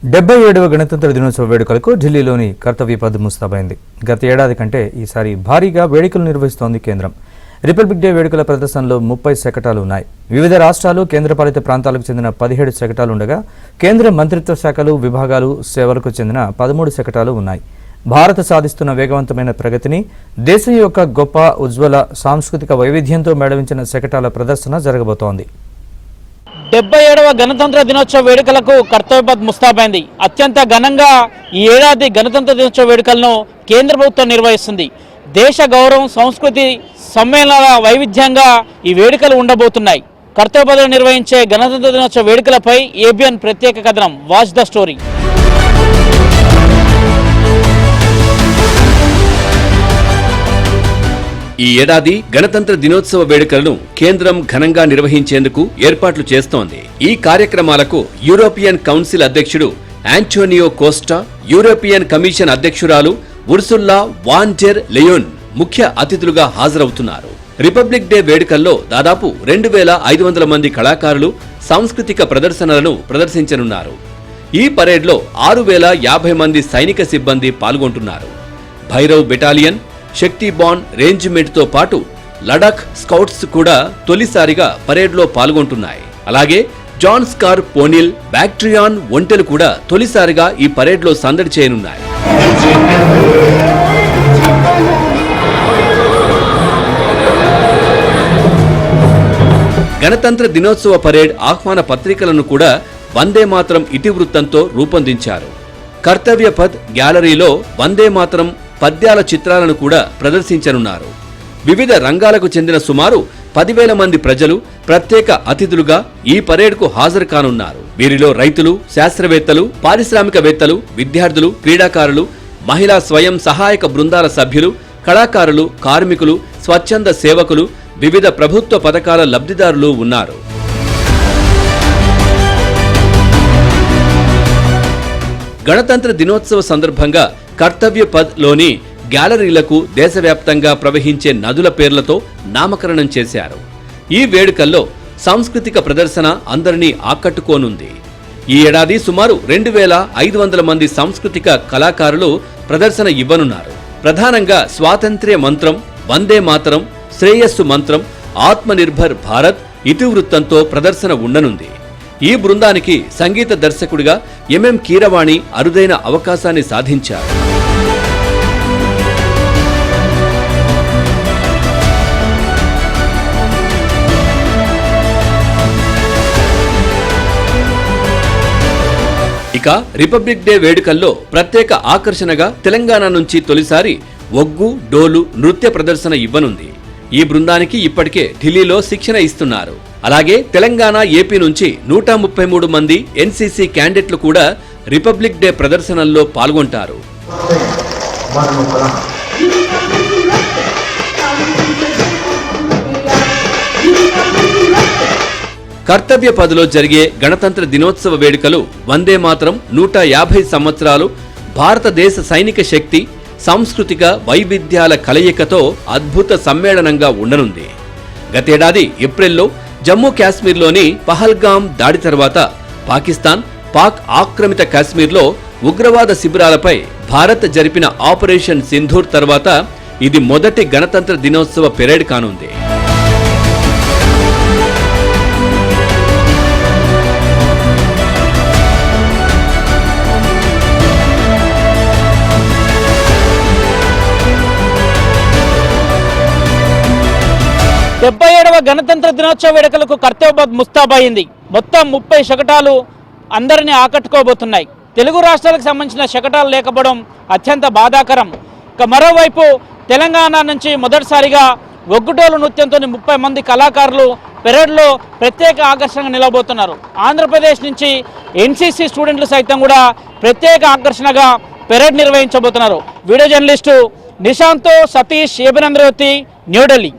77వ గణతంత్ర దినోత్సవ వేడుకలకు ఢిల్లీలోని కర్తవ్య పథ్ ముస్తాబైంది. గత ఏడాది కంటే ఈసారి భారీగా వేడుకలు నిర్వహిస్తోంది కేంద్రం. రిపబ్లిక్ డే వేడుకల ప్రదర్శనలో 30 శకటాలు ఉన్నాయి. వివిధ రాష్ట్రాలు, కేంద్రపాలిత ప్రాంతాలకు చెందిన 17 శకటాలు ఉండగా కేంద్ర మంత్రిత్వ శాఖలు, విభాగాలు, సేవలకు చెందిన 13 శకటాలు ఉన్నాయి. భారత్ సాధిస్తున్న వేగవంతమైన ప్రగతిని, దేశం యొక్క గొప్ప ఉజ్వల సాంస్కృతిక వైవిధ్యంతో మేళవించిన శకటాల ప్రదర్శన జరగబోతోంది. 77వ గణతంత్ర దినోత్సవ వేడుకలకు కర్తవ్య పథ్ ముస్తాబైంది. అత్యంత ఘనంగా ఈ ఏడాది గణతంత్ర దినోత్సవ వేడుకలను కేంద్ర ప్రభుత్వం నిర్వహిస్తుంది. దేశ గౌరవం, సంస్కృతి సమ్మేళనాల వైవిధ్యంగా ఈ వేడుకలు ఉండబోతున్నాయి. కర్తవ్య పథ్లో నిర్వహించే గణతంత్ర దినోత్సవ వేడుకలపై ఏబిఎన్ ప్రత్యేక కథనం. Watch the story. ఈ ఏడాది గణతంత్ర దినోత్సవ వేడుకలను కేంద్రం ఘనంగా నిర్వహించేందుకు ఏర్పాట్లు చేస్తోంది. ఈ కార్యక్రమాలకు యూరోపియన్ కౌన్సిల్ అధ్యక్షుడు ఆంటోనియో కోస్టా, యూరోపియన్ కమిషన్ అధ్యక్షురాలు ఉర్సుల్లా వాన్ డెర్ లెయోన్ ముఖ్య అతిథులుగా హాజరవుతున్నారు. రిపబ్లిక్ డే వేడుకల్లో దాదాపు 2500 మంది కళాకారులు సాంస్కృతిక ప్రదర్శనలను ప్రదర్శించనున్నారు. ఈ పరేడ్లో 6050 మంది సైనిక సిబ్బంది పాల్గొంటున్నారు. భైరవ్ బెటాలియన్, శక్తి బాన్ రేంజిమెంట్తో పాటు లడాక్ స్కౌట్స్ కూడా తొలిసారిగా పరేడ్లో పాల్గొంటున్నాయి. అలాగే జాన్ స్కార్ పోనిల్, బ్యాక్ట్రియాన్ ఒంటెలు కూడా తొలిసారిగా ఈ పరేడ్లో సందడి చేయనున్నాయి. గణతంత్ర దినోత్సవ పరేడ్ ఆహ్వాన పత్రికలను కూడా వందే మాతరం ఇతివృత్తంతో రూపొందించారు. కర్తవ్య పథ్ గ్యాలరీలో వందే మాతరం పద్యాల చిత్రాలను కూడా ప్రదర్శించనున్నారు. వివిధ రంగాలకు చెందిన సుమారు 10,000 మంది ప్రజలు ప్రత్యేక అతిథులుగా ఈ పరేడ్కు హాజరు కానున్నారు. వీరిలో రైతులు, శాస్త్రవేత్తలు, పారిశ్రామికవేత్తలు, విద్యార్థులు, క్రీడాకారులు, మహిళా స్వయం సహాయక బృందాల సభ్యులు, కళాకారులు, కార్మికులు, స్వచ్ఛంద సేవకులు, వివిధ ప్రభుత్వ పథకాల లబ్ధిదారులు ఉన్నారు. గణతంత్ర దినోత్సవ సందర్భంగా కర్తవ్య పథ్ లోని గ్యాలరీలకు దేశవ్యాప్తంగా ప్రవహించే నదుల పేర్లతో నామకరణం చేశారు. ఈ వేడుకల్లో సాంస్కృతిక ప్రదర్శన అందరినీ ఆకట్టుకోనుంది. ఈ ఏడాది సుమారు 2500 మంది సాంస్కృతిక కళాకారులు ప్రదర్శన ఇవ్వనున్నారు. ప్రధానంగా స్వాతంత్ర్య మంత్రం, వందే మాతరం, శ్రేయస్సు మంత్రం, ఆత్మనిర్భర్ భారత్ ఇతివృత్తంతో ప్రదర్శన ఉండనుంది. ఈ బృందానికి సంగీత దర్శకుడిగా ఎంఎం కీరవాణి అరుదైన అవకాశాన్ని సాధించారు. ఇక రిపబ్లిక్ డే వేడుకల్లో ప్రత్యేక ఆకర్షణగా తెలంగాణ నుంచి తొలిసారి ఒగ్గు, డోలు నృత్య ప్రదర్శన ఇవ్వనుంది. ఈ బృందానికి ఇప్పటికే ఢిల్లీలో శిక్షణ ఇస్తున్నారు. అలాగే తెలంగాణ, ఏపీ నుంచి 133 మంది ఎన్సీసీ క్యాండిడేట్లు కూడా రిపబ్లిక్ డే ప్రదర్శనల్లో పాల్గొంటారు. కర్తవ్య పథ్లో జరిగే గణతంత్ర దినోత్సవ వేడుకలు వందే మాతరం 150 సంవత్సరాలు భారతదేశ సైనిక శక్తి, సాంస్కృతిక వైవిధ్యాల కలయికతో అద్భుత సమ్మేళనంగా ఉండనుంది. గతేడాది ఏప్రిల్లో జమ్మూ కాశ్మీర్లోని పహల్గామ్ దాడి తర్వాత పాకిస్తాన్, పాక్ ఆక్రమిత కాశ్మీర్లో ఉగ్రవాద శిబిరాలపై భారత్ జరిపిన ఆపరేషన్ సింధూర్ తర్వాత ఇది మొదటి గణతంత్ర దినోత్సవ పెరేడ్ కానుంది. వ గణతంత్ర దినోత్సవ వేడుకలకు కర్తవ్య పథ్ ముస్తాబైంది. మొత్తం 30 శకటాలు అందరినీ ఆకట్టుకోబోతున్నాయి. తెలుగు రాష్ట్రాలకు సంబంధించిన శకటాలు లేకపోవడం అత్యంత బాధాకరం. మరోవైపు తెలంగాణ నుంచి మొదటిసారిగా ఒగ్గుటోలు నృత్యంతో 30 మంది కళాకారులు పెరేడ్లో ప్రత్యేక ఆకర్షణగా నిలవబోతున్నారు. ఆంధ్రప్రదేశ్ నుంచి ఎన్సీసీ స్టూడెంట్లు సైతం కూడా ప్రత్యేక ఆకర్షణగా పెరేడ్ నిర్వహించబోతున్నారు. వీడియో జర్నలిస్టు నిశాంత్తో సతీష్, ఏబిఎన్, న్యూఢిల్లీ.